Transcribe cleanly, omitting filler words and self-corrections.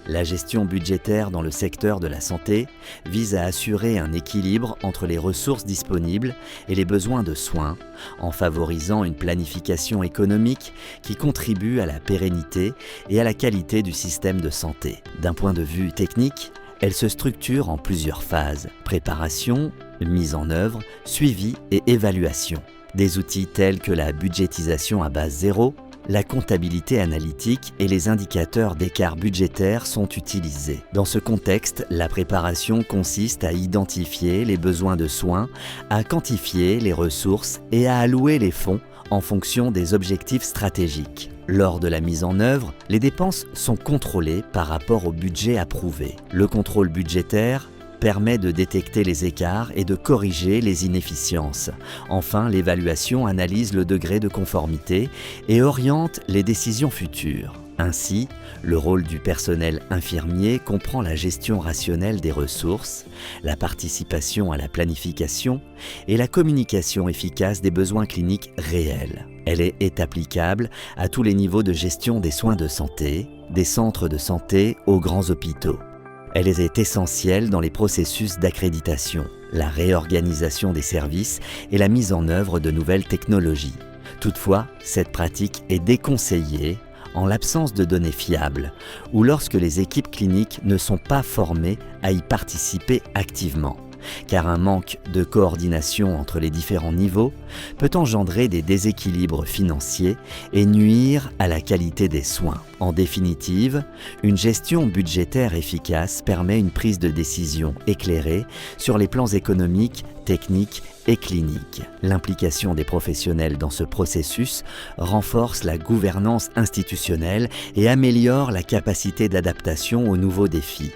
La gestion budgétaire dans le secteur de la santé vise à assurer un équilibre entre les ressources disponibles et les besoins de soins, en favorisant une planification économique qui contribue à la pérennité et à la qualité du système de santé. D'un point de vue technique, elle se structure en plusieurs phases: préparation, mise en œuvre, suivi et évaluation. Des outils tels que la budgétisation à base zéro, la comptabilité analytique et les indicateurs d'écart budgétaire sont utilisés. Dans ce contexte, la préparation consiste à identifier les besoins de soins, à quantifier les ressources et à allouer les fonds en fonction des objectifs stratégiques. Lors de la mise en œuvre, les dépenses sont contrôlées par rapport au budget approuvé. Le contrôle budgétaire permet de détecter les écarts et de corriger les inefficiences. Enfin, l'évaluation analyse le degré de conformité et oriente les décisions futures. Ainsi, le rôle du personnel infirmier comprend la gestion rationnelle des ressources, la participation à la planification et la communication efficace des besoins cliniques réels. Elle est applicable à tous les niveaux de gestion des soins de santé, des centres de santé aux grands hôpitaux. Elle est essentielle dans les processus d'accréditation, la réorganisation des services et la mise en œuvre de nouvelles technologies. Toutefois, cette pratique est déconseillée en l'absence de données fiables ou lorsque les équipes cliniques ne sont pas formées à y participer activement, car un manque de coordination entre les différents niveaux peut engendrer des déséquilibres financiers et nuire à la qualité des soins. En définitive, une gestion budgétaire efficace permet une prise de décision éclairée sur les plans économiques, techniques et cliniques. L'implication des professionnels dans ce processus renforce la gouvernance institutionnelle et améliore la capacité d'adaptation aux nouveaux défis.